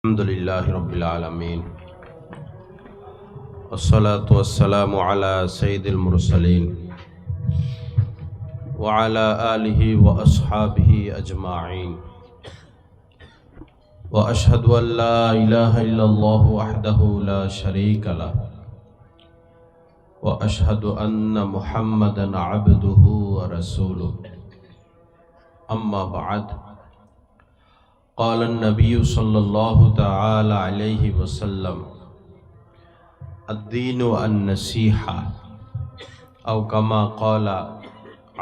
अल्हम्दुलिल्लाहि रब्बिल आलमीन वस्सलातु वस्सलामु अला सय्यिदिल मुरसलीन व अला आलिहि व अस्हाबिहि अजमाईन व अशहदु अन ला इलाहा इल्लल्लाहु वहदहु ला शरीका लह व अशहदु अन्न मुहम्मदन अब्दुहु व रसूलुहु अम्मा बअद क़ाल नबी सल्लल्लाहु तआला अलैहि वसल्लम अद्दीनु अन्नसीहा औ कमा क़ाल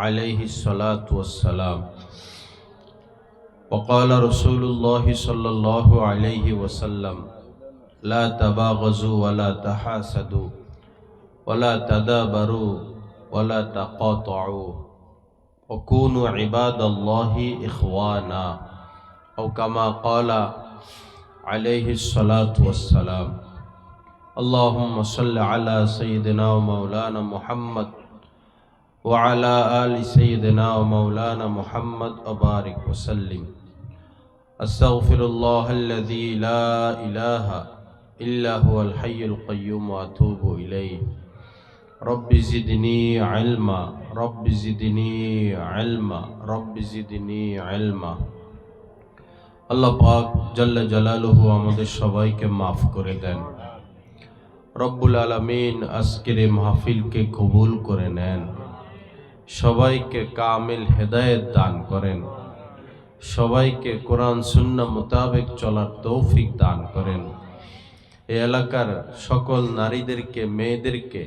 अलैहि सलातु वस्सलाम वक़ाल रसूलुल्लाहि सल्लल्लाहु अलैहि वसल्लम ला तबाग़ज़ू वला तहासदू वला तदाबरू वला तक़ातऊ वकूनू इबादल्लाहि इख़वाना औ कमा क़ाला अलैहि सलातु वस्सलाम अल्लाहुम्मा सल्लि अला सय्यिदिना व मौलाना मुहम्मद व अला आलि सय्यिदिना व मौलाना मुहम्मद व बारिक व सल्लिम अस्तग़फिरुल्लाहल्लज़ी ला इलाहा इल्ला हुवल हय्युल क़य्यूम व अतूबु इलैहि रब्बि ज़िदनी इल्मा रब्बि ज़िदनी इल्मा रब्बि ज़िदनी इल्मा। আল্লাহ পাক জাল্লা জালালুহু আমাদের সবাইকে মাফ করে দেন। রব্বুল আলামিন আজকের এই মাহফিলকে কবুল করে নেন। সবাইকে কামিল হেদায়েত দান করেন। সবাইকে কোরআন সুন্নাহ মোতাবেক চলার তৌফিক দান করেন। এই এলাকার সকল নারীদেরকে মেয়েদেরকে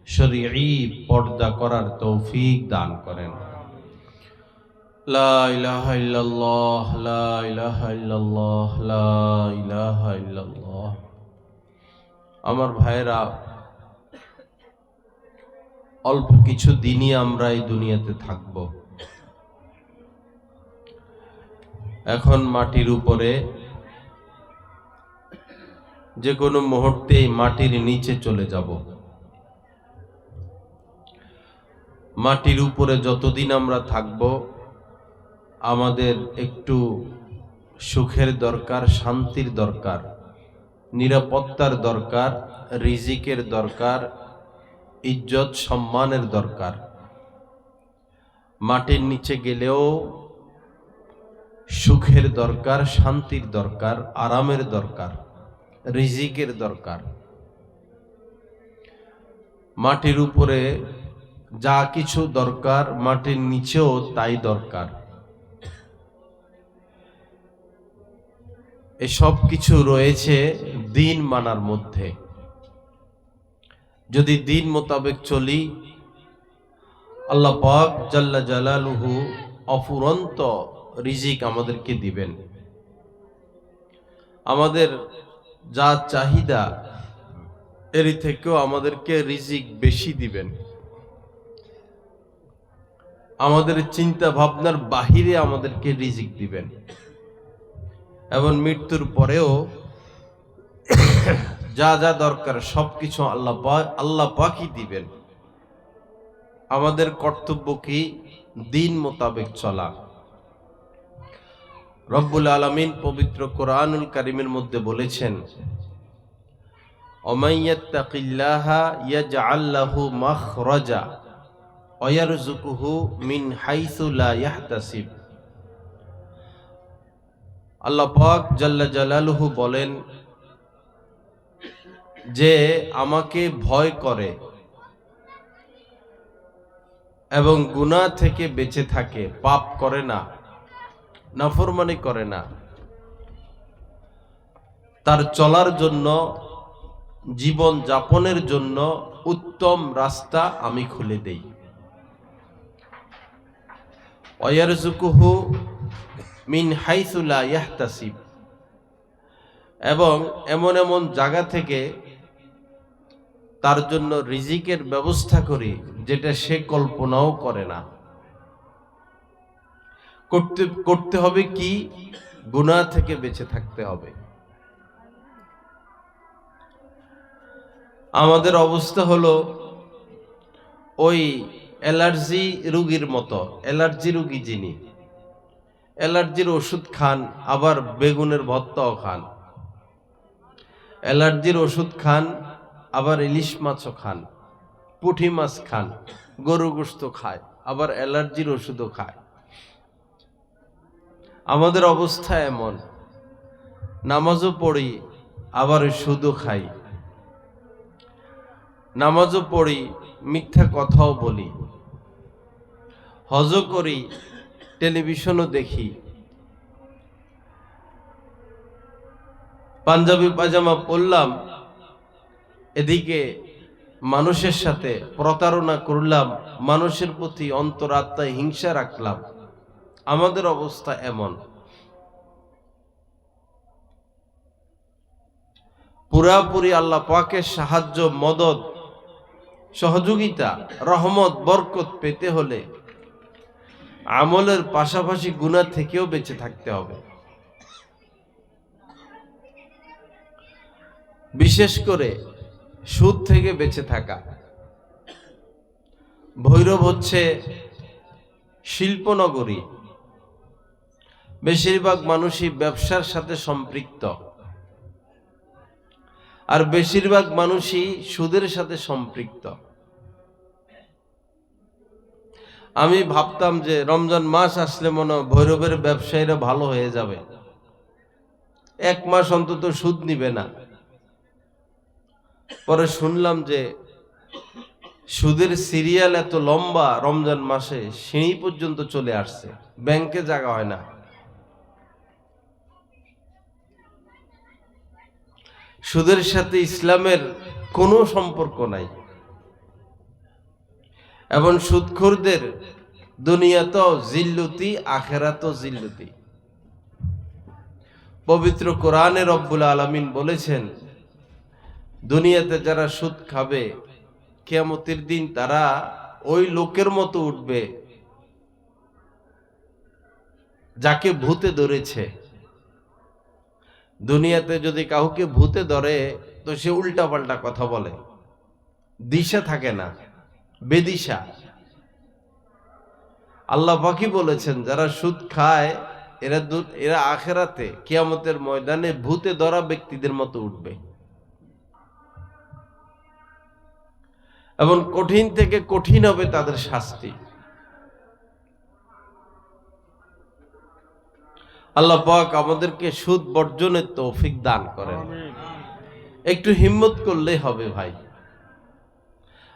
শরঈ পর্দা করার তৌফিক দান করেন। লা ইলাহা ইল্লাল্লাহ লা ইলাহা ইল্লাল্লাহ লা ইলাহা ইল্লাল্লাহ। আমার ভাইরা, অল্প কিছু দিনই আমরা এই দুনিয়াতে থাকব। এখন মাটির উপরে, যে কোনো মুহূর্তেই মাটির নিচে চলে যাব। মাটির উপরে যতদিন আমরা থাকব, আমাদের একটু সুখের দরকার, শান্তির দরকার, নিরাপত্তার দরকার, রিজিকের দরকার, ইজ্জত সম্মানের দরকার। মাটির নিচে গেলেও সুখের দরকার, শান্তির দরকার, আরামের দরকার, রিজিকের দরকার। মাটির উপরে যা কিছু দরকার, মাটির নিচেও তাই দরকার। এসব কিছু রয়েছে দিন মানার মধ্যে। যদি দিন মোতাবেক চলি, আল্লাহ পাক জাল্লা জালালুহু অফুরন্ত রিজিক আমাদেরকে দিবেন। আমাদের যা চাহিদা, এর থেকেও আমাদেরকে রিজিক বেশি দিবেন। আমাদের চিন্তা ভাবনার বাহিরে আমাদেরকে রিজিক দিবেন। এবং মৃত্যুর পরেও যা যা দরকার সবকিছু আল্লাহ পাকই দিবেন। আমাদের কর্তব্য কি? দিন মোতাবেক চলা। রব্বুল আলামিন পবিত্র কোরআনুল কারীমের মধ্যে বলেছেন, ওমাইয়াত্তাকিল্লাহা ইয়াজআল লাহু মাখরাজা ওয়া ইয়ারযুকুহু মিন হাইসু লা ইয়াহতাসিব। আল্লাহ পাক জাল্লা জালালুহু বলেন, যে আমাকে ভয় করে এবং গুনাহ থেকে বেঁচে থাকে, পাপ করে না, নাফরমানি করে না, তার চলার জন্য, জীবন যাপনের জন্য উত্তম রাস্তা আমি খুলে দেই। ওয়া ইয়ারযুকুহু মিন হাইসু লা ইয়াহতাসিব। এবং এমন এমন জায়গা থেকে তার জন্য রিজিকের ব্যবস্থা করি যেটা সে কল্পনাও করে না। করতে হবে কি? গুনাহ থেকে বেঁচে থাকতে হবে। আমাদের অবস্থা হলো ওই অ্যালার্জি রোগীর মতো। অ্যালার্জি রোগী যিনি, অ্যালার্জির ওষুধ খান, আবার বেগুনের ভর্তাও খান, অ্যালার্জির ওষুধ খান, আবার ইলিশ মাছও খান, পুঁটি মাছ খান, গরু গোশত খায়, আবার অ্যালার্জির ওষুধও খায়। আমাদের অবস্থা এমন, নামাজও পড়ি আবার সুদও খাই, নামাজও পড়ি মিথ্যা কথাও বলি, হজও করি, টেলিভিশনও দেখি, পাঞ্জাবি পাজামা পরলাম, এদিকে মানুষের সাথে প্রতারণা করলাম, মানুষের প্রতি অন্তরাত্মায় হিংসা রাখলাম। আমাদের অবস্থা এমন। পুরাপুরি আল্লাহ পাকের সাহায্য, মদদ, সহযোগিতা, রহমত, বরকত পেতে হলে আমলের পাশাপাশি গুনাহ থেকেও বেঁচে থাকতে হবে। বিশেষ করে সুদ থেকে বেঁচে থাকা। ভৈরব হচ্ছে শিল্পনগরী, বেশিরভাগ মানুষই ব্যবসার সাথে সম্পৃক্ত, আর বেশিরভাগ মানুষই সুদের সাথে সম্পৃক্ত। আমি ভাবতাম যে রমজান মাস আসলে মনে হয় ভৈরবের ব্যবসায়ীরা ভালো হয়ে যাবে, এক মাস অন্তত সুদ নিবে না। পরে শুনলাম যে সুদের সিরিয়াল এত লম্বা, রমজান মাসে সিঁড়ি পর্যন্ত চলে আসছে, ব্যাংকে জায়গা হয় না। সুদের সাথে ইসলামের কোনো সম্পর্ক নাই, এবং সুদখোরদের দুনিয়াতেও জিল্লুতি, আখিরাতেও জিল্লুতি। পবিত্র কোরআনে রব্বুল আলামিন বলেছেন, দুনিয়াতে যারা সুদ খাবে কিয়ামতের দিন তারা ওই লোকের মতো উঠবে যাকে ভূতে ধরেছে। দুনিয়াতে যদি কাউকে ভূতে ধরে তো সে উল্টাপাল্টা কথা বলে, দিশা থাকে না, বেদিশা। আল্লাহ পাকই বলেছেন যারা সুদ খায় এরা আখিরাতে কিয়ামতের ময়দানে ভূতে ধরা ব্যক্তিদের মতো উঠবে, এবং কঠিন থেকে কঠিন হবে তাদের শাস্তি। আল্লাহ পাক আমাদেরকে সুদ বর্জনের তৌফিক দান করেন। একটু হিম্মত করলেই হবে ভাই।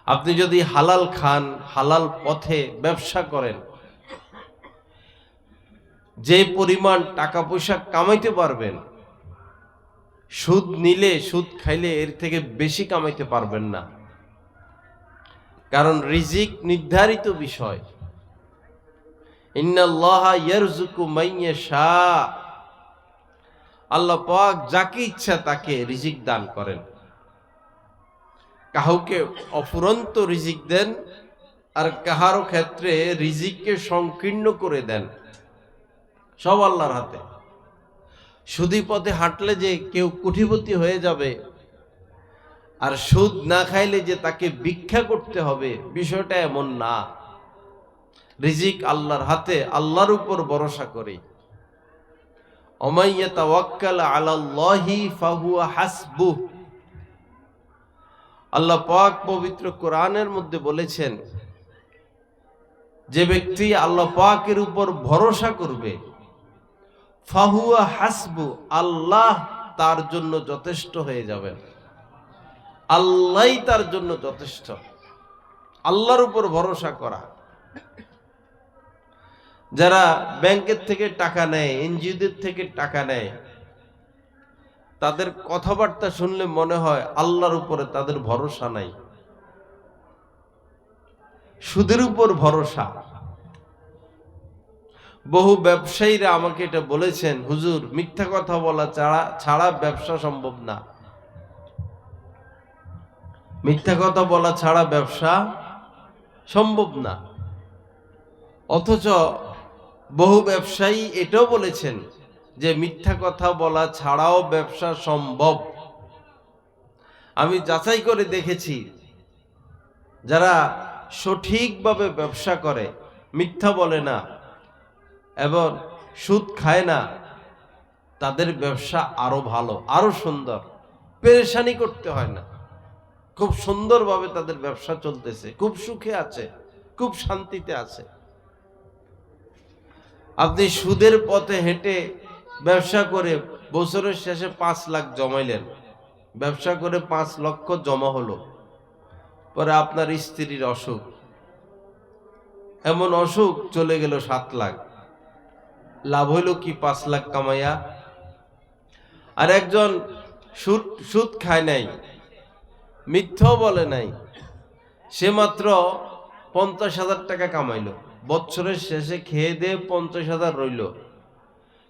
আপনি যদি হালাল খান, হালাল পথে ব্যবসা করেন, যে পরিমাণ টাকা পয়সা কামাইতে পারবেন, সুদ নিলে, সুদ খাইলে এর থেকে বেশি কামাইতে পারবেন না। কারণ রিজিক নির্ধারিত বিষয়। ইন্নাল্লাহা ইয়ারযুকু মান ইয়াশা, আল্লাহ পাক যাকে ইচ্ছা তাকে রিজিক দান করেন। কাউকে অফুরন্ত রিজিক দেন, আর কাহারও ক্ষেত্রে রিজিককে সংকীর্ণ করে দেন। সব আল্লাহর হাতে। সুদি পথে হাঁটলে যে কেউ কোটিপতি হয়ে যাবে, আর সুদ না খাইলে যে তাকে ভিক্ষা করতে হবে, বিষয়টা এমন না। রিজিক আল্লাহর হাতে, আল্লাহর উপর ভরসা করে। ওমাই ইয়াতাওয়াক্কাল আলাল্লাহি ফাহুয়া হাসবুহ। আল্লাহ পাক পবিত্র কোরআনের মধ্যে বলেছেন, যে ব্যক্তি আল্লাহ পাকের উপর ভরসা করবে, ফাহুয়া হাসবু, আল্লাহ তার জন্য যথেষ্ট হয়ে যাবেন। আল্লাহই তার জন্য যথেষ্ট। আল্লাহর উপর ভরসা করা। যারা ব্যাংকের থেকে টাকা নেয়, এনজিওদের থেকে টাকা নেয়, তাদের কথাবার্তা শুনলে মনে হয় আল্লাহর উপরে তাদের ভরসা নাই, সুদের উপর ভরসা। বহু ব্যবসায়ীরা আমাকে এটা বলেছেন, হুজুর মিথ্যা কথা বলা ছাড়া ব্যবসা সম্ভব না। মিথ্যা কথা বলা ছাড়া ব্যবসা সম্ভব না। অথচ বহু ব্যবসায়ী এটাও বলেছেন যে মিথ্যা কথা বলা ছাড়াও ব্যবসা সম্ভব। আমি যাচাই করে দেখেছি, যারা সঠিকভাবে ব্যবসা করে, মিথ্যা বলে না এবং সুদ খায় না, তাদের ব্যবসা আরো ভালো, আরো সুন্দর। পেরেশানি করতে হয় না, খুব সুন্দরভাবে তাদের ব্যবসা চলতেছে, খুব সুখে আছে, খুব শান্তিতে আছে। আপনি সুদের পথে হেঁটে ব্যবসা করে বছরের শেষে 5 লাখ জমাইলেন, ব্যবসা করে 5 লক্ষ জমা হলো, পরে আপনার স্ত্রীর অসুখ, এমন অসুখ চলে গেল 7 লাখ, লাভ হইল কি 5 লাখ কামাইয়া? আর একজন সুদ খায় নাই, মিথ্যাও বলে নাই, সে মাত্র 50,000 টাকা কামাইলো, বছরের শেষে খেয়ে দিয়ে 50,000 রইল,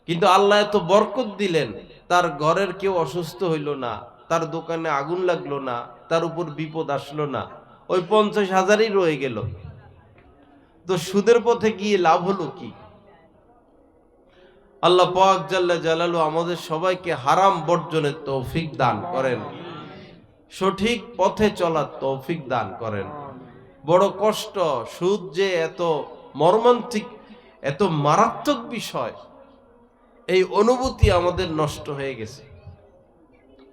কিন্তু আল্লাহ এত বরকত দিলেন, তার ঘরের কেউ অসুস্থ হইল না, তার দোকানে আগুন লাগলো না, তার উপর বিপদ আসলো না, ওই 50,000ই রয়ে গেল। তো সুদের পথে গিয়ে লাভ হলো কি? আল্লাহ পাক জাল্লা জালালু আমাদের সবাইকে হারাম বর্জনের তৌফিক দান করেন, সঠিক পথে চলার তৌফিক দান করেন। বড় কষ্ট, সুদ যে এত মর্মান্তিক, এত মারাত্মক বিষয়, এই অনুভূতি আমাদের নষ্ট হয়ে গেছে,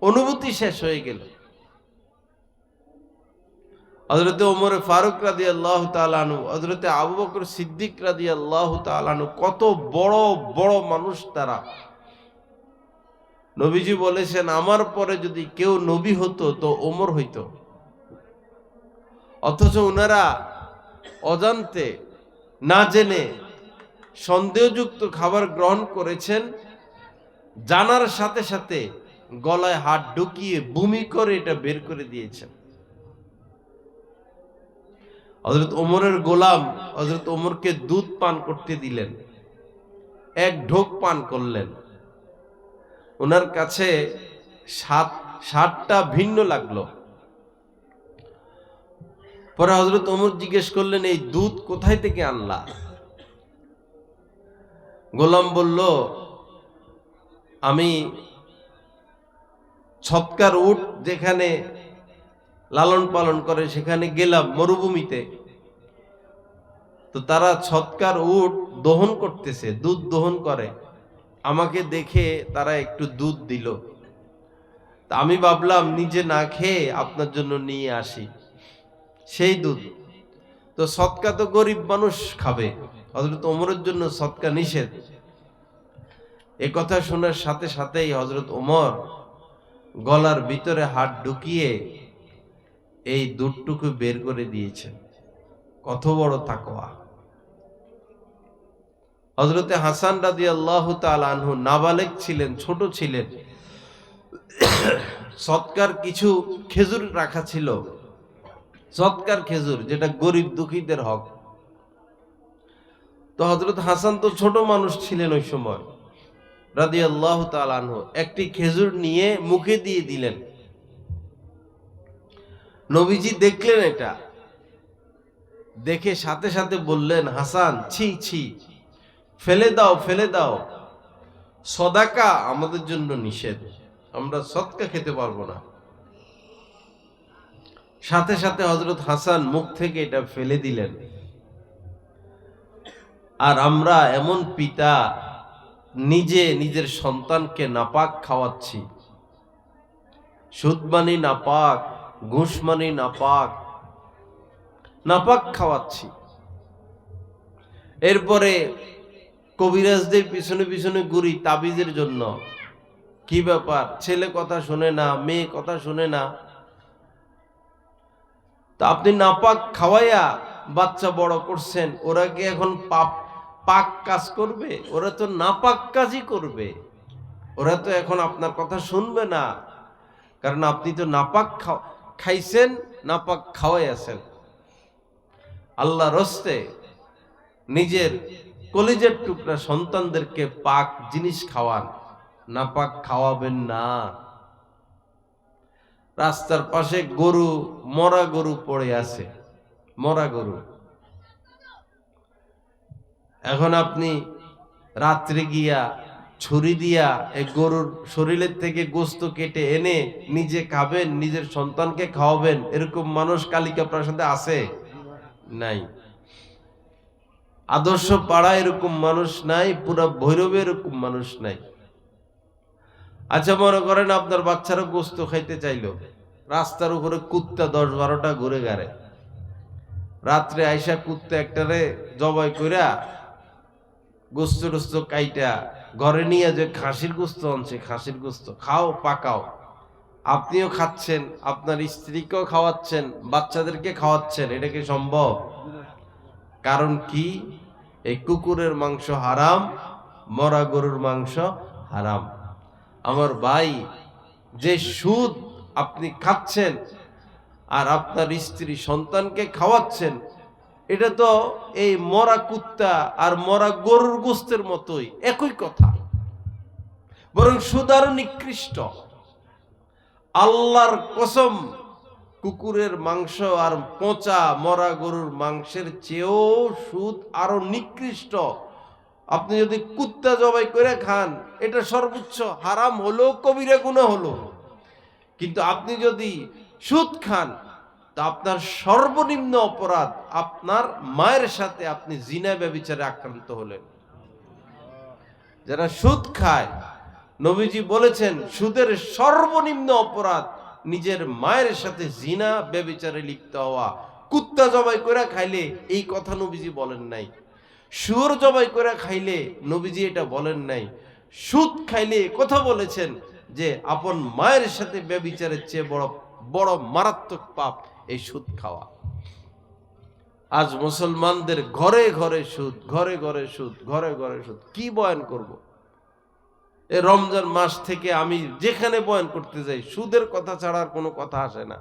অনুভূতি শেষ হয়ে গেল। হযরতে ওমর ফারুক রাদিয়াল্লাহু তাআলা আনহু, হযরতে আবু বকর সিদ্দিক রাদিয়াল্লাহু তাআলা আনহু, কত বড় বড় মানুষ তারা। নবীজি বলেছেন, আমার পরে যদি কেউ নবী হতো তো ওমর হইতো। অথচ ওনারা অজান্তে, না জেনে সন্দেহযুক্ত খাবার গ্রহণ করেছেন, জানার সাথে সাথে গলায় হাত ঢুকিয়ে বমি করে এটা বের করে দিয়েছেন। হযরত ওমরের গোলাম হযরত ওমরকে দুধ পান করতে দিলেন, এক ঢোক পান করলেন, ওনার কাছে স্বাদটা ভিন্ন লাগলো। পরে হযরত ওমর জিজ্ঞেস করলেন, এই দুধ কোথায় থেকে আনলা? গোলাম বলল, আমি ছৎকার উট যেখানে লালন পালন করে সেখানে গেলাম মরুভূমিতে, তো তারা ছৎকার উট দহন করতেছে, দুধ দহন করে, আমাকে দেখে তারা একটু দুধ দিল, তা আমি ভাবলাম নিজে না খেয়ে আপনার জন্য নিয়ে আসি সেই দুধ। তো সৎকা তো গরিব মানুষ খাবে, হযরত ওমরের জন্য সৎকা নিষেধ। এ কথা শোনার সাথে সাথেই হযরত ওমর গলার ভিতরে হাত ঢুকিয়ে এই দুধটুকু বের করে দিয়েছেন। কত বড় তাকওয়া! হযরতে হাসান রাদিয়াল্লাহু তাআলা আনহু নাবালেগ ছিলেন, ছোট ছিলেন, সৎকার কিছু খেজুর রাখা ছিল, সৎকার খেজুর, যেটা গরিব দুঃখীদের হক। তো হযরত হাসান তো ছোট মানুষ ছিলেন ওই সময়, রাদিয়াল্লাহু তাআলা আনহু একটি খেজুর নিয়ে মুখে দিয়ে দিলেন। নবীজি দেখলেন, এটা দেখে সাথে সাথে বললেন, হাসান, ছি ছি, ফেলে দাও, ফেলে দাও, সদাকা আমাদের জন্য নিষেধ, আমরা সদকা খেতে পারবো না। সাথে সাথে হযরত হাসান মুখ থেকে এটা ফেলে দিলেন। আর আমরা এমন পিতা, নিজে নিজের সন্তানকে নাপাক খাওয়াচ্ছি, সুদ মানি নাপাক, ঘুষ মানি নাপাক, নাপাক খাওয়াচ্ছি। এরপরে কবিরাজদের পিছনে পিছনে ঘুরি তাবিজের জন্য। কি ব্যাপার, ছেলে কথা শুনে না, মেয়ে কথা শুনে না, তা আপনি নাপাক খাওয়াইয়া বাচ্চা বড় করছেন, ওরা কি এখন পাক কাজ করবে? ওরা তো নাপাক কাজই করবে, ওরা তো এখন আপনার কথা শুনবে না, কারণ আপনি তো নাপাক খাইছেন, নাপাক খাওয়াইয়াছেন। আল্লাহর হস্তে নিজের কলিজার টুকরা সন্তানদেরকে পাক জিনিস খাওয়ান, নাপাক খাওয়াবেন না। রাস্তার পাশে গরু, মরা গরু পড়ে আছে, মরা গরু, এখন আপনি রাত্রে গিয়া ছুরি দিয়া এই গরুর শরীরের থেকে গোস্ত কেটে এনে নিজে খাবেন, নিজের সন্তানকে খাওয়াবেন, এরকম মানুষ কালিকা প্রাসাদে আছে? নাই। আদর্শ পাড়া এরকম মানুষ নাই, পুরা ভৈরবে এরকম মানুষ নাই। আচ্ছা, মনে করেন আপনার বাচ্চারা গোস্ত খাইতে চাইলো, রাস্তার উপরে কুত্তা 10-12টা ঘুরে গাড়ে, রাত্রে আইসা কুত্তা একটারে জবাই কইরা গোস্ত টোস্ত কাইটা ঘরে নিয়ে যে খাসির গোস্ত আনছে, খাসির গোস্ত খাও, পাকাও, আপনিও খাচ্ছেন, আপনার স্ত্রীকেও খাওয়াচ্ছেন, বাচ্চাদেরকে খাওয়াচ্ছেন, এটা কি সম্ভব? কারণ কি? এই কুকুরের মাংস হারাম, মরা গরুর মাংস হারাম। আমার ভাই, যে সুদ আপনি খাচ্ছেন আর আপনার স্ত্রী সন্তানকে খাওয়াচ্ছেন, এটা তো এই মরা কুত্তা আর মরা গরুর গোস্তের মতোই, একই কথা, বরং সুদ আরো নিকৃষ্ট। আল্লাহর কসম, কুকুরের মাংস আর পচা মরা গরুর মাংসের চেয়েও সুদ আরো নিকৃষ্ট। আপনি যদি কুত্তা জবাই করে খান, এটা সর্বোচ্চ হারাম হলো, কবিরা গুনাহ হলো। কিন্তু আপনি যদি সুদ খান, তা আপনার সর্বনিম্ন অপরাধ, আপনার মায়ের সাথে আপনি জিনা ব্যভিচারে আক্রান্ত হলেন। যারা সুদ খায়, নবীজি বলেছেন সুদের সর্বনিম্ন অপরাধ নিজের মায়ের সাথে জিনা ব্যভিচারে লিপ্ত হওয়া। কুত্তা জবাই করে খাইলে এই কথা নবীজি বলেন নাই, শুয়োর জবাই করে খাইলে নবীজি এটা বলেন নাই, সুদ খাইলে কথা বলেছেন যে আপন মায়ের সাথে ব্যভিচারের চেয়ে বড় বড় মারাত্মক পাপ এই সুদ খাওয়া। আজ মুসলমানদের ঘরে ঘরে সুদ, ঘরে ঘরে সুদ, ঘরে ঘরে সুদ। কি বয়ান করব? এই রমজান মাস থেকে আমি যেখানে বয়ান করতে যাই, সুদের কথা ছাড়ার কোনো কথা আসে না।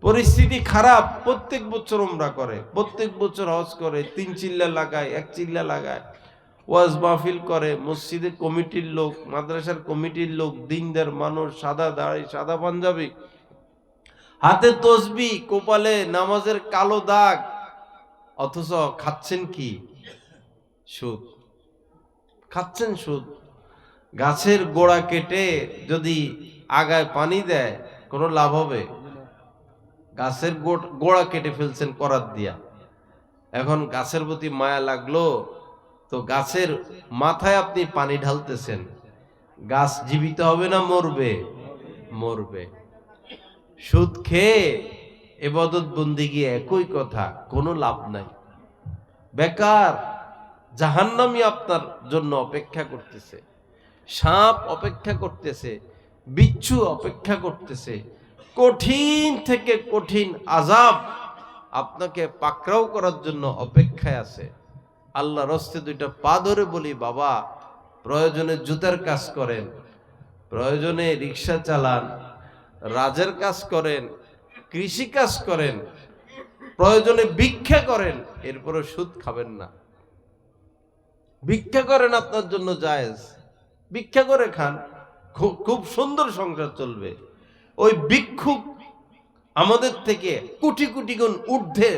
পরিস্থিতি খারাপ, প্রত্যেক বছর উমরা করে, প্রত্যেক বছর হজ করে, 3 চিল্লা লাগায়, 1 চিল্লা লাগায়, ওয়াজ মাহফিল করে, মসজিদের কমিটির লোক, মাদ্রাসার কমিটির লোক, দিনদার মানুষ, সাদা দাড়ি, সাদা পাঞ্জাবি, হাতে তসবি, কপালে নামাজের কালো দাগ, অথচ খাচ্ছেন কি? সুদ। খাচ্ছেন সুদ। গাছের গোড়া কেটে যদি আগায় পানি দেয়, কোনো লাভ হবে? গাছের গোড়া কেটে ফেলছেন করাত দিয়া, এখন গাছের প্রতি মায়া লাগলো, তো গাছের মাথায় আপনি পানি ঢালতেছেন, গাছ জীবিত হবে না মরবে? মরবে। সুদ খেয়ে ইবাদত বন্দেগী একই কথা, কোনো লাভ নাই, বেকার। জাহান্নামী আপনার জন্য অপেক্ষা করতেছে, সাপ অপেক্ষা করতেছে, বিচ্ছু অপেক্ষা করতেছে, কঠিন থেকে কঠিন আযাব আপনাকে পাকড়াও করার জন্য অপেক্ষায় আছে। আল্লাহর হস্তে 2টা পা ধরে বলি, বাবা, প্রয়োজনে জুতার কাজ করেন, প্রয়োজনে রিক্সা চালান, রাজের কাজ করেন, কৃষি কাজ করেন, প্রয়োজনে ভিক্ষা করেন, এরপরে সুদ খাবেন না। ভিক্ষা করেন, আপনার জন্য জায়েজ, ভিক্ষা করে খান, খুব সুন্দর সংসার চলবে। ওই ভিক্ষুক আমাদের থেকে কোটি কোটি গুণ ঊর্ধ্বে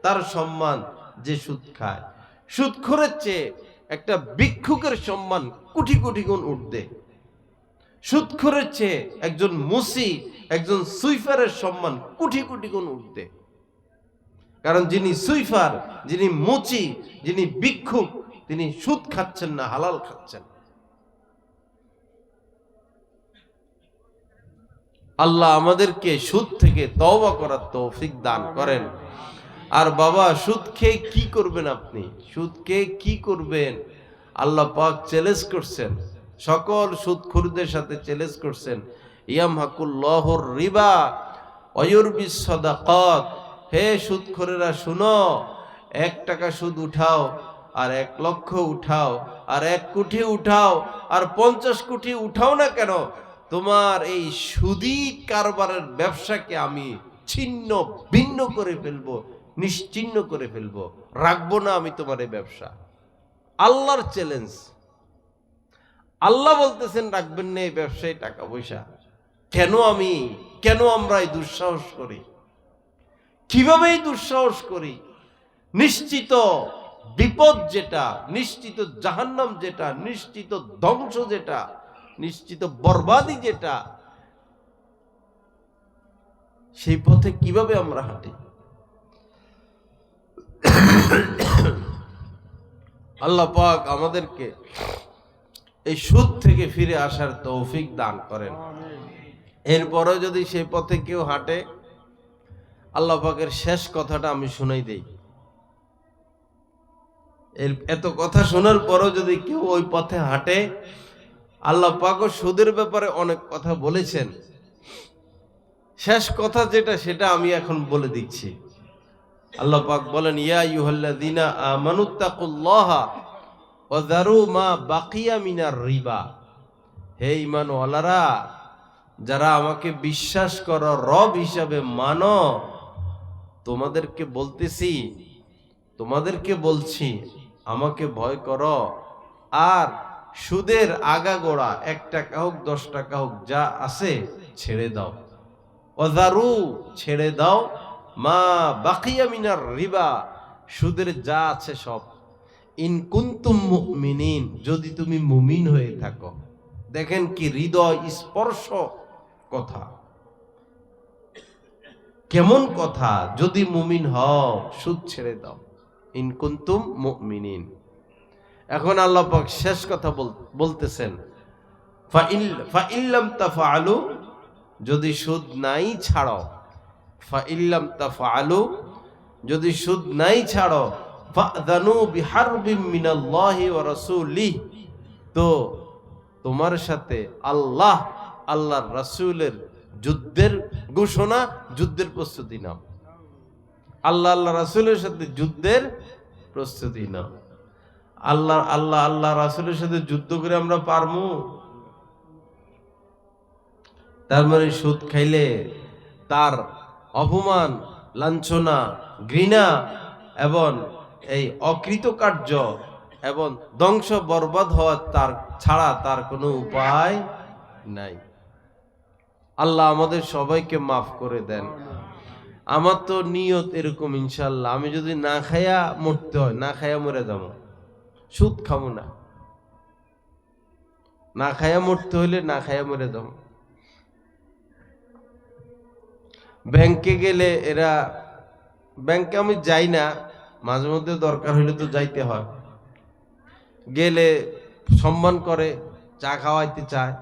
তার সম্মান যে সুদ খায়। সুদখোরের চেয়ে একটা ভিক্ষুকের সম্মান কোটি কোটি গুণ ঊর্ধ্বে। সুদখোরের চেয়ে একজন মুসি, একজন সুইফারের সম্মান কোটি কোটি গুণ ঊর্ধ্বে। কারণ যিনি সুইফার, যিনি মুচি, যিনি ভিক্ষুক, তিনি সুদ খাচ্ছেন না, হালাল খাচ্ছেন। আল্লাহ আমাদেরকে সুদ থেকে তওবা করার তৌফিক দান করেন। আর বাবা, সুদ খেয়ে কি করবেন? আপনি সুদ খেয়ে কি করবেন? আল্লাহ পাক চ্যালেঞ্জ করছেন, সকল সুদখোরদের সাথে চ্যালেঞ্জ করছেন, ইয়ামহাকুল্লাহুর রিবা ওয়া ইউরবিস সাদাকাত। হে সুদখোরেরা, শুনো, 1 টাকা সুদ উঠাও, আর 1 লক্ষ উঠাও, আর 1 কোটি উঠাও, আর 50 কোটি উঠাও না কেন, তোমার এই সুদী কারবারের ব্যবসাকে আমি ছিন্ন ভিন্ন করে ফেলবো, নিশ্চিহ্ন করে ফেলবো, রাখবো না আমি তোমার এই ব্যবসা। আল্লাহর চ্যালেঞ্জ। আল্লাহ বলতেছেন রাখবেন না এই ব্যবসায় টাকা পয়সা। কেন আমরা এই দুঃসাহস করি? কিভাবে এই দুঃসাহস করি? নিশ্চিত বিপদ যেটা, নিশ্চিত জাহান্নাম যেটা, নিশ্চিত ধ্বংস যেটা, নিশ্চিত বরবাদি যেটা, সেই পথে কিভাবে আমরা হাঁটি? আল্লাহ পাক আমাদেরকে এই সুদ থেকে ফিরে আসার তৌফিক দান করেন। এরপরেও যদি সেই পথে কেউ হাঁটে, আল্লাহ পাকের শেষ কথাটা আমি শুনাই দেই। এত কথা শোনার পরও যদি কেউ ওই পথে হাঁটে, আল্লাহ পাকও সুদের ব্যাপারে অনেক কথা বলেছেন। শেষ কথা যেটা, সেটা আমি এখন বলে দিচ্ছি। আল্লাহ পাক বলেন, ইয়া আইয়ুহাল্লাযীনা আমানুত্তাকুল্লাহা ওয়া যারু মা বাকিয়া মিনার রিবা। হে ঈমানওয়ালারা, যারা আমাকে বিশ্বাস করো, রব হিসাবে মানো, তোমাদেরকে বলছি আমাকে ভয় করো, আর সুদের আগাগোড়া 1 টাকা হোক 10 টাকা হোক যা আছে ছেড়ে দাও। ওয়াজারু, ছেড়ে দাও, মা বাকিয়া মিনার রিবা, সুদের যা আছে সব। ইন কুনতুম মুমিনিন, যদি তুমি মুমিন হয়ে থাকো। দেখেন কি হৃদয় স্পর্শ কথা, কেমন কথা! যদি মুমিন হও সুদ ছেড়ে দাও, ইন কুনতুম মুমিনিন। এখন আল্লাহ পাক শেষ কথা বলতেছেন, ফাইল্লাম তাফআলু, যদি সুদ নাই ছাড়ো, ফাইল্লাম তাফআলু, যদি সুদ নাই ছাড়ো, ফাযানু বিহারবিম মিনাল্লাহি ওয়া রাসূলিহি, তো তোমার সাথে আল্লাহর রাসূলের যুদ্ধের ঘোষণা, যুদ্ধের প্রস্তুতি নাও। আল্লাহ রাসূলের সাথে যুদ্ধের প্রস্তুতি নাও। আল্লাহ রাসূলের সাথে যুদ্ধ করে আমরা পারমু? তার মানে সুদ খাইলে তার অপমান, লাঞ্ছনা, ঘৃণা এবং এই অকৃতকার্য এবং ধ্বংস বরবাদ হওয়ার ছাড়া তার কোনো উপায় নাই। আল্লাহ আমাদের সবাইকে মাফ করে দেন। আমার তো নিয়ত এরকম, ইনশাল্লাহ, আমি যদি না খাইয়া মরতে হয়, না খাইয়া মরে যাবো, সুদ খাবো না। না খাইয়া মরতে হইলে না খাইয়া মরে যাবো। ব্যাংকে গেলে ব্যাংকে আমি যাই না, মাঝে মধ্যে দরকার হইলে তো যাইতে হয়। গেলে সম্মান করে, চা খাওয়াইতে চায়,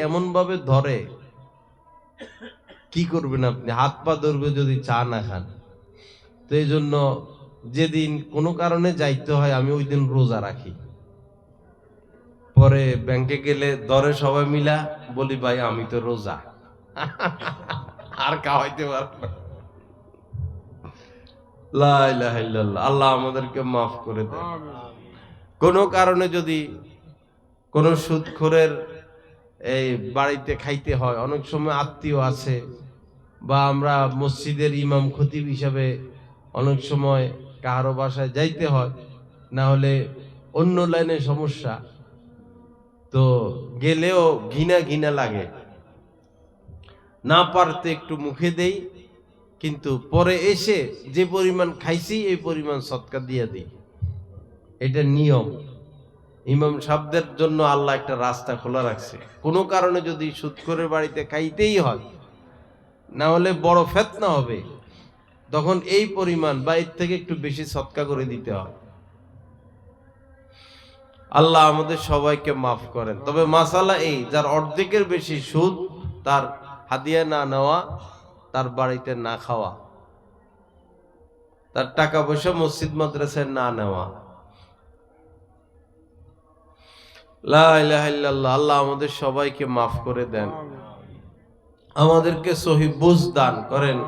এমন ভাবে ধরে, কি করবেন আপনি? হাত পা ধরবে যদি চা না খান। তো এই জন্য যেদিন কোনো কারণে যাইতে হয়, আমি ওই দিন রোজা রাখি। পরে ব্যাংকে গেলে ধরে সবাই মিলা, বলি ভাই আমি তো রোজা, আর খাওয়াইতে পারবো না। লা ইলাহা ইল্লাল্লাহ। আল্লাহ আমাদেরকে মাফ করে দেন। কোনো কারণে যদি কোনো সুদখোরের এই বাড়িতে খাইতে হয়, অনেক সময় আত্মীয় আছে, বা আমরা মসজিদের ইমাম খতিব হিসাবে অনেক সময় কারো বাসায় যাইতে হয়, না হলে অন্য লাইনে সমস্যা, তো গেলেও ঘৃণা লাগে। না পারতে একটু মুখে দেই, কিন্তু পরে এসে যে পরিমাণ খাইছি এই পরিমাণ সদকা দিয়ে দিই। এটা নিয়ম। ইমাম সাহেবদের জন্য আল্লাহ একটা রাস্তা খোলা রাখছে। কোনো কারণে যদি সুদখোরের বাড়িতে খাইতেই হয়, না হলে বড় ফিতনা হবে, তখন এই পরিমাণ বা এর থেকে একটু বেশি সদকা করে দিতে হয়। আল্লাহ আমাদের সবাইকে মাফ করেন। তবে মাসালা এই, যার অর্ধেকের বেশি সুদ, তার হাদিয়া না নেওয়া, তার বাড়িতে না খাওয়া, তার টাকা পয়সা মসজিদ মাদ্রাসায় না নেওয়া। লা ইলাহা ইল্লাল্লাহ। আল্লাহ আমাদের সবাইকে মাফ করে দেন, আমাদেরকে সহিহ বুঝ দান করেন,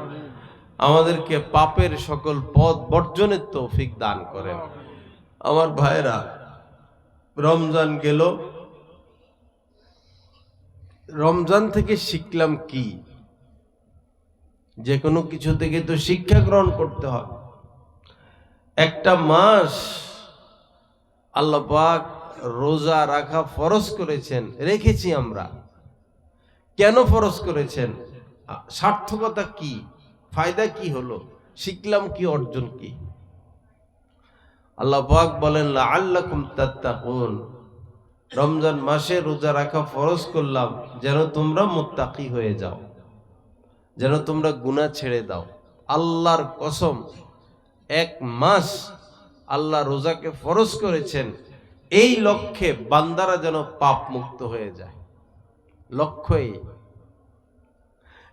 আমাদেরকে পাপের সকল পথ বর্জনের তৌফিক দান করেন। আমার ভাইরা, রমজান গেল, রমজান থেকে শিখলাম কি? যে কোনো কিছু থেকে তো শিক্ষা গ্রহণ করতে হয়। একটা মাস আল্লাহ পাক রোজা রাখা ফরজ করেছেন, রেখেছি আমরা। কেন ফরজ করেছেন? সার্থকতা কি? ফায়দা কি হলো? শিখলাম কি? অর্জন কি? আল্লাহ পাক বলেন, লাআল্লাকুম তাত্তাকুন, রমজান মাসে রোজা রাখা ফরজ করলাম যেন তোমরা মুত্তাকি হয়ে যাও, যেন তোমরা গুনাহ ছেড়ে দাও। আল্লাহর কসম, 1 মাস আল্লাহ রোজাকে ফরজ করেছেন, এই লক্ষ্যে বান্দারা যেন পাপ মুক্ত হয়ে যায়, লক্ষ্য এই।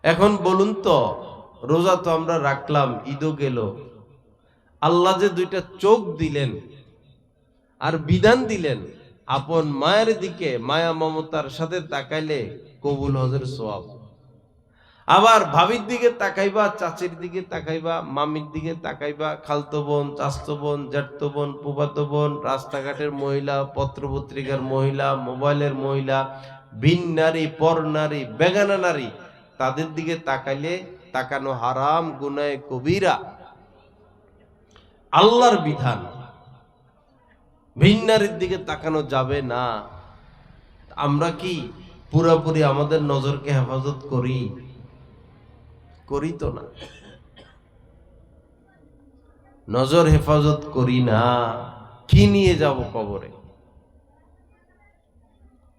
এখন বলুন তো, রোজা তো আমরা রাখলাম, ঈদও গেল, আল্লাহ যে দুইটা চোখ দিলেন আর বিধান দিলেন, আপন মায়ের দিকে মায়া মমতার সাথে তাকাইলে কবুল হজের সওয়াব, আবার ভাবির দিকে তাকাইবা, চাচির দিকে তাকাইবা, মামির দিকে তাকাইবা, খালতো বোন, চাচতো বোন, জ্যাঠতো বোন, ফুফাতো বোন, রাস্তাঘাটের মহিলা, পত্রপত্রিকার মহিলা, মোবাইলের মহিলা, ভিন নারী, পর নারী, বেগানা নারী, তাদের দিকে তাকাইলে তাকানো হারাম, গুনাহে কবিরা। আল্লাহর বিধান, ভিন নারীর দিকে তাকানো যাবে না। আমরা কি পুরাপুরি আমাদের নজরকে হেফাজত করি? করি তো না, নজর হেফাজত করি না। কি নিয়ে যাব কবরে?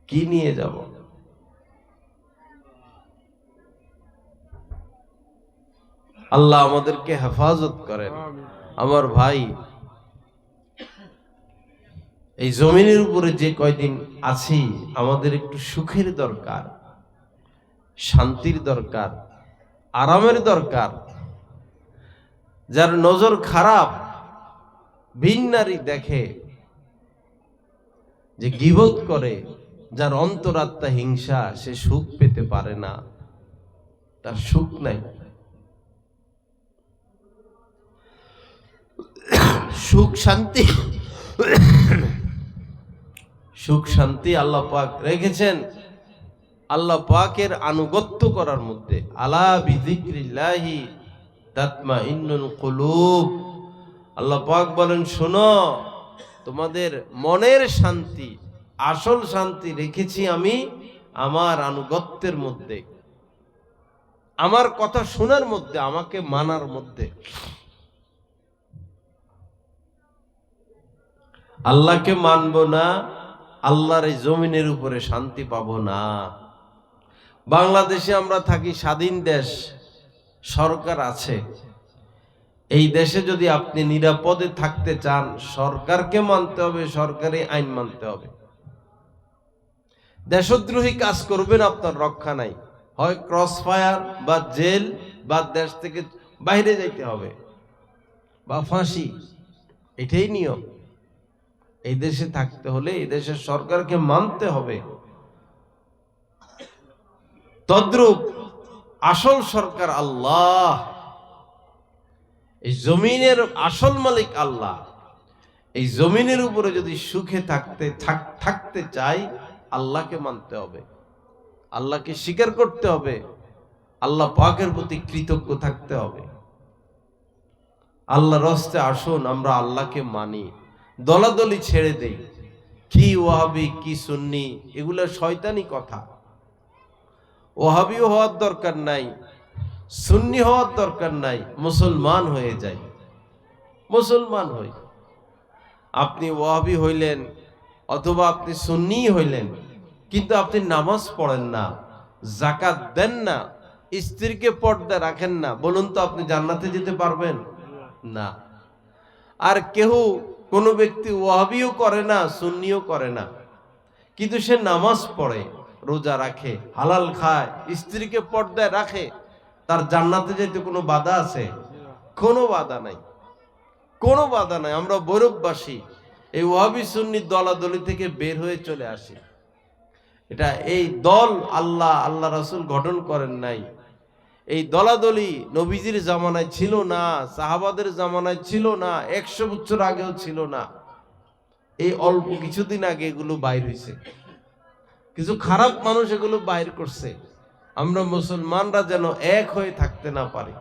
কি নিয়ে যাব? আল্লাহ আমাদেরকে হেফাজত করেন। আমার ভাই, এই জমিনের উপরে যে কয়দিন আছি, আমাদের একটু সুখের দরকার, শান্তির দরকার, আরামের দরকার। যার নজর খারাপ, ভিন নারী দেখে, যে গীবত করে, যার অন্তরাত্মা হিংসা, সে সুখ পেতে পারে না, তার সুখ নাই। সুখ শান্তি, সুখ শান্তি আল্লাহ পাক রেখেছেন আল্লাহ পাকের আনুগত্য করার মধ্যে। আলা বিযিকরিল্লাহি তাতমাইন্নুল কুলুব। আল্লাহ পাক বলেন, শোনো, তোমাদের মনের শান্তি, আসল শান্তি রেখেছি আমি আমার আনুগত্যের মধ্যে, আমার কথা শোনার মধ্যে, আমাকে মানার মধ্যে। আল্লাহকে মানব না, আল্লাহর এই জমিনের উপরে শান্তি পাবো না। বাংলাদেশে আমরা থাকি, স্বাধীন দেশ, সরকার আছে। এই দেশে যদি আপনি নিরাপদে থাকতে চান, সরকারকে মানতে হবে, সরকারি আইন মানতে হবে। দেশদ্রোহী কাজ করবেন, আপনার রক্ষা নাই, হয় ক্রস ফায়ার বা জেল বা দেশ থেকে বাইরে যাইতে হবে বা ফাঁসি, এটাই নিয়ম। এই দেশে থাকতে হলে এই দেশের সরকারকে মানতে হবে। তদ্রূপ আসল সরকার আল্লাহ, এই জমিনের আসল মালিক আল্লাহ। এই জমিনের উপরে যদি সুখে থাকতে চাই, আল্লাহকে মানতে হবে, আল্লাহকে স্বীকার করতে হবে, আল্লাহ পাকের প্রতি কৃতজ্ঞ থাকতে হবে। আল্লাহর রাস্তে আসুন, আমরা আল্লাহকে মানি, দলাদলি ছেড়ে দেই। কি ওয়াহাবি, কি সুন্নি, এগুলো শয়তানি কথা। ওয়াহাবিও হওয়ার দরকার নাই, সুন্নি হওয়ার দরকার নাই, মুসলমান হয়ে যাই, মুসলমান হই। আপনি ওয়াহাবি হইলেন অথবা আপনি সুন্নি হইলেন, কিন্তু আপনি নামাজ পড়েন না, যাকাত দেন না, স্ত্রীকে পর্দা রাখেন না, বলুন তো আপনি জান্নাতে যেতে পারবেন? না। আর কেউ, কোনো ব্যক্তি ওয়াহাবিও করে না, সুন্নিও করে না, কিন্তু সে নামাজ পড়ে, রোজা রাখে, হালাল খায়, স্ত্রীকে পর্দায় রাখে, তার জান্নাতে যেতে কোনো বাধা আছে? কোনো বাধা নাই, কোনো বাধা নাই। আমরা বৈরববাসী এই ওয়াহাবি সুন্নি দলাদলি থেকে বের হয়ে চলে আসি। এটা এই দল আল্লাহ রাসূল গঠন করেন নাই। এই দলাদলি নবীজির জামানায় ছিল না, সাহাবাদের জামানায় ছিল না, 100 বছর আগেও ছিল না। এই অল্প কিছুদিন আগে এগুলো বাইর হয়েছে, কিছু খারাপ মানুষ এগুলো বাইর করছে। আমরা মুসলমানরা যেন এক হয়ে থাকতে না পারি।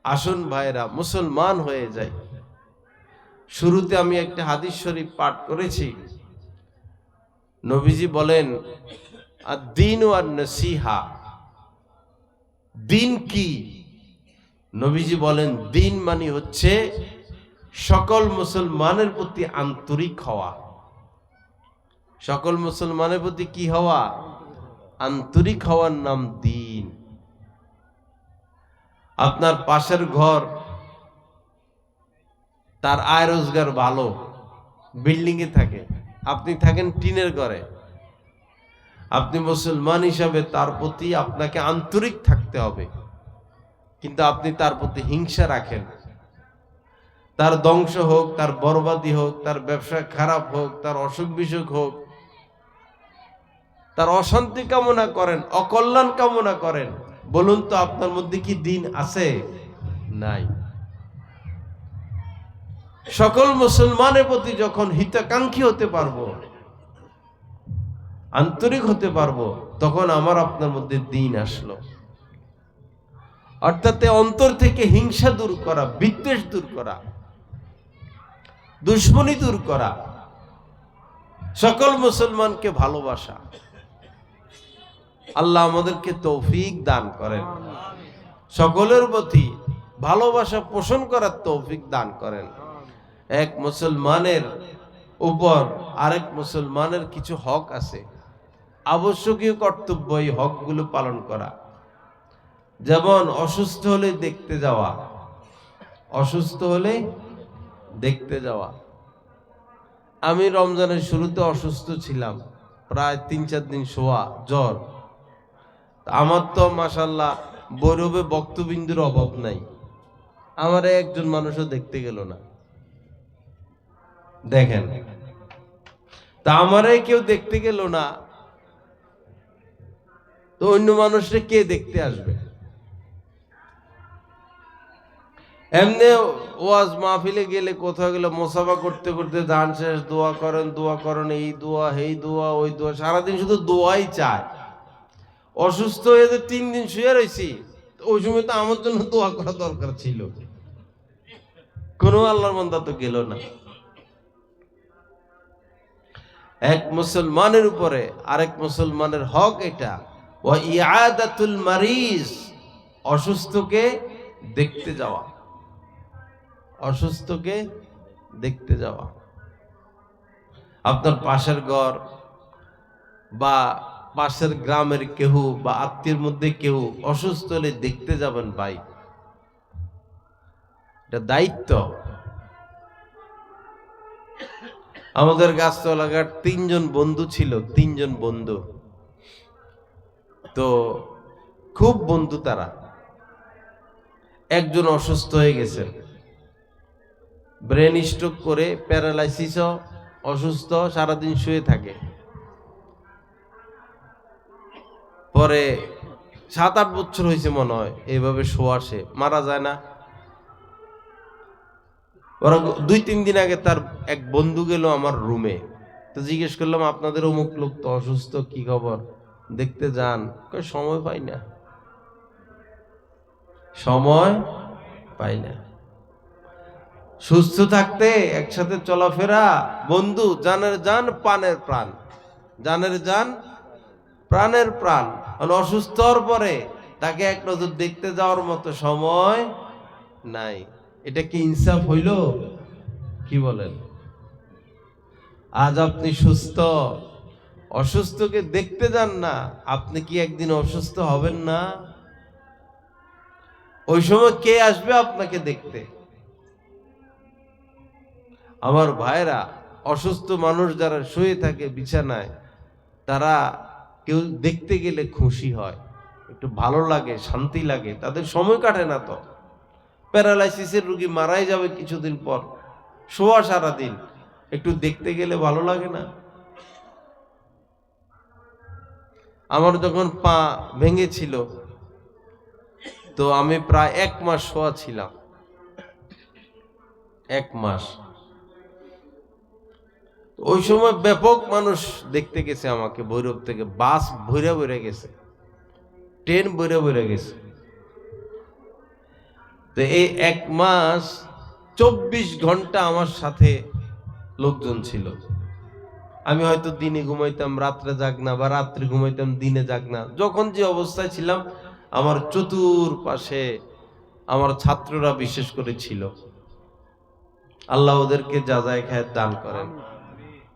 আসুন ভাইরা, মুসলমান হয়ে যাই। শুরুতে আমি একটা হাদিস শরীফ পাঠ করেছি। নবীজি বলেন, আদ-দীন ওয়ান নসিহা। দিন কি? নবীজি বলেন, দিন মানে হচ্ছে সকল মুসলমানের প্রতি আন্তরিক হওয়া। সকল মুসলমানের প্রতি কি হওয়া? আন্তরিক হওয়ার নাম দিন। আপনার পাশের ঘর, তার আয় রোজগার ভালো, বিল্ডিংয়ে থাকে, আপনি থাকেন টিনের ঘরে। আপনি মুসলমান হিসাবে তার প্রতি আপনাকে আন্তরিক থাকতে হবে, কিন্তু আপনি তার প্রতি হিংসা রাখেন। তার ধ্বংস হোক, তার বরবাদি হোক, তার ব্যবসা খারাপ হোক, তার অসুখ বিসুখ হোক, তার অশান্তি কামনা করেন, অকল্যাণ কামনা করেন। বলুন তো আপনার মধ্যে কি দিন আছে? নাই। সকল মুসলমানের প্রতি যখন হিতাকাঙ্ক্ষী হতে পারবো, আন্তরিক হতে পারবো, তখন আমার আপনার মধ্যে দিন আসলো। অর্থাৎ অন্তর থেকে হিংসা দূর করা, বিদ্বেষ দূর করা, দুশ্মনী দূর করা, সকল মুসলমানকে ভালোবাসা। আল্লাহ আমাদেরকে তৌফিক দান করেন, সকলের প্রতি ভালোবাসা পোষণ করার তৌফিক দান করেন। এক মুসলমানের উপর আরেক মুসলমানের কিছু হক আছে, আবশ্যকীয় কর্তব্য এই হকগুলো পালন করা। যেমন অসুস্থ হলে দেখতে যাওয়া, অসুস্থ হলে দেখতে যাওয়া। আমি রমজানের শুরুতে অসুস্থ ছিলাম, প্রায় 3-4 দিন শোয়া, জ্বর। আমার তো মাশাআল্লাহ বৈরবে বক্তবিন্দুর অভাব নাই, আমার একজন মানুষও দেখতে গেল না। দেখেন, তা আমারে কেউ দেখতে গেল না, তো অন্য মানুষরা কে দেখতে আসবে? এমনি ওয়াজ মাহফিলে গেলে কোথাও গেলে মোসাফা করতে করতে দান শেষ, দোয়া করেন, দোয়া করেন, এই দোয়া, এই দোয়া, ওই দোয়া, সারাদিন শুধু দোয়াই চায়। অসুস্থ হয়ে যে 3 দিন শুয়ে রয়েছি, ওই সময় তো আমার জন্য দোয়া করা দরকার ছিল, কোনো আল্লাহর বান্দা তো গেল না। এক মুসলমানের উপরে আরেক মুসলমানের হক এটা, ওয়া ইয়াদাতুল মারিজ, অসুস্থকে দেখতে যাওয়া, অসুস্থকে দেখতে যাওয়া। আপনার পাশের ঘর বা পাশের গ্রামের কেউ বা আত্মীয়ের মধ্যে কেউ অসুস্থ হলে দেখতে যাবেন ভাই, এটা দায়িত্ব। আমাদের গাছতলা এলাকার 3 জন বন্ধু ছিল, 3 জন বন্ধু, তো খুব বন্ধু তারা। একজন অসুস্থ হয়ে গেছে, ব্রেন স্ট্রোক করে, প্যারালাইসিস, অসুস্থ, সারাদিন শুয়ে থাকে। পরে 7-8 বছর হয়েছে মনে হয় এইভাবে শোয়া, সে মারা যায় না। ওরা 2-3 দিন আগে তার এক বন্ধু গেল আমার রুমে, তো জিজ্ঞেস করলাম আপনাদের অমুক লোক তো অসুস্থ, কি খবর, দেখতে যান? সময় পাই না, সময় পাই না। সুস্থ থাকতে একসাথে চলাফেরা, বন্ধু, জানের জান প্রাণের প্রাণ, জানের জান প্রাণের প্রাণ। অসুস্থ হওয়ার পরে তাকে এক নজর দেখতে যাওয়ার মতো সময় নাই। এটা কি ইনসাফ হইল? কি বলেন? আজ আপনি সুস্থ, অসুস্থকে দেখতে যান না, আপনি কি একদিন অসুস্থ হবেন না? ওই সময় কে আসবে আপনাকে দেখতে? আমার ভাইরা, অসুস্থ মানুষ যারা শুয়ে থাকে বিছানায়, তারা কেউ দেখতে গেলে খুশি হয়, একটু ভালো লাগে, শান্তি লাগে, তাদের সময় কাটে না। তো প্যারালাইসিসের রোগী মারাই যাবে কিছুদিন পর, শোয়া সারাদিন, একটু দেখতে গেলে ভালো লাগে না? আমার যখন পা ভেঙেছিল, তো আমি প্রায় 1 মাস শোয়া ছিলাম, 1 মাস। ওই সময় ব্যাপক মানুষ দেখতে গেছে আমাকে, ভৈরব থেকে বাস ভৈরা ভৈরা গেছে, ট্রেন ভৈরা ভৈরা গেছে। তো এই 1 মাস 24 ঘন্টা আমার সাথে লোকজন ছিল। আমি হয়তো দিনে ঘুমাইতাম, রাত্রে জাগনা, বা রাত্রে ঘুমাইতাম, দিনে জাগনা। যখন যে অবস্থায় ছিলাম, আমার চতুর্পাশে আমার ছাত্ররা বিশেষ করে ছিল। আল্লাহ ওদেরকে যাজায় খায়ের দান করেন।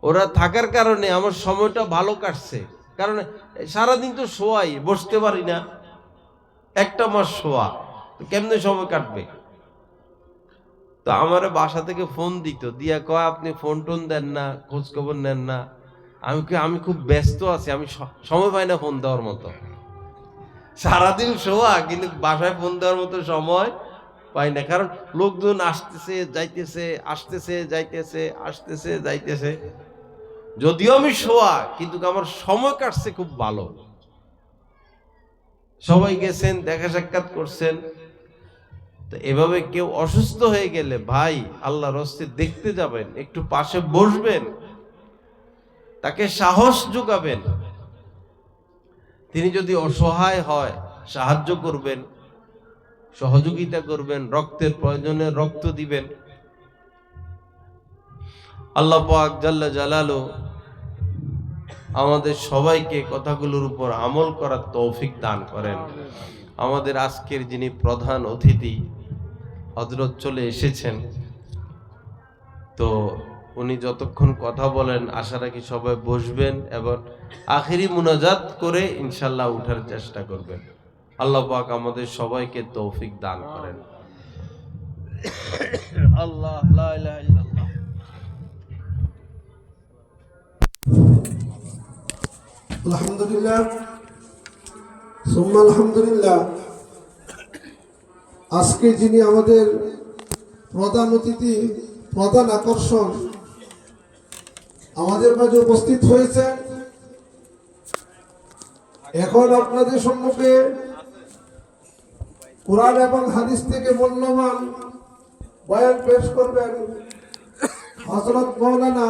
ওরা থাকার কারণে আমার সময়টা ভালো কাটছে, কারণ সারাদিন তো শোয়াই, বসতে পারি না। 1 মাস শোয়া, কেমনে সময় কাটবে? তো আমারে বাসা থেকে ফোন দিত, দিয়া কয় আপনি ফোন টোন দেন না, খোঁজ খবর নেন না। আমি খুব ব্যস্ত আছি, আমি সময় পাই না ফোন দেওয়ার মতো। সারাদিন শোয়া, কিন্তু বাসায় ফোন দেওয়ার মতো সময় পাই না, কারণ লোকজন আসতেছে যাইতেছে, আসতেছে যাইতেছে, আসতেছে যাইতেছে। যদিও আমি শোয়া, কিন্তু আমার সময় কাটছে খুব ভালো। সবাই গেছেন, দেখা সাক্ষাৎ করছেন। তো এভাবে কেউ অসুস্থ হয়ে গেলে ভাই আল্লাহর রাস্তায় দেখতে যাবেন, একটু পাশে বসবেন, তাকে সাহস যোগাবেন। তিনি যদি অসহায় হয় সাহায্য করবেন, সহযোগিতা করবেন, রক্তের প্রয়োজনে রক্ত দিবেন। আল্লাহ পাক জাল্লা জালালু আমাদের সবাইকে কথাগুলোর উপর আমল করার তৌফিক দান করেন। আমাদের আজকের যিনি প্রধান অতিথি হযরত চলে এসেছেন, তো উনি যতক্ষণ কথা বলেন আশা রাখি সবাই বসবেন এবং আখিরি মুনাজাত করে ইনশাল্লাহ উঠার চেষ্টা করবেন। আল্লাহ পাক আমাদের সবাইকে তৌফিক দান করেন। আল্লাহ লা ইলাহা ইল্লাল্লাহ। আলহামদুলিল্লাহ, সুম্মা আলহামদুলিল্লাহ। আজকে যিনি আমাদের প্রধান অতিথি, প্রধান আকর্ষণ, আমাদের মাঝে উপস্থিত হয়েছে, এখন আপনাদের সম্মুখে কোরআন এবং হাদিস থেকে মূল্যবান বয়ান পেশ করবেন হযরত মাওলানা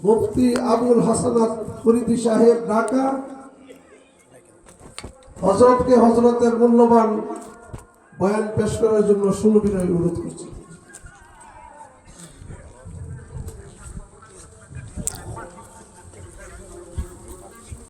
মুফতি আবুল হাসানাত ফরিদি সাহেব, ঢাকা। হযরতকে হযরতের মূল্যবান বয়ান পেশ করার জন্য সুবিনয় অনুরোধ করছি।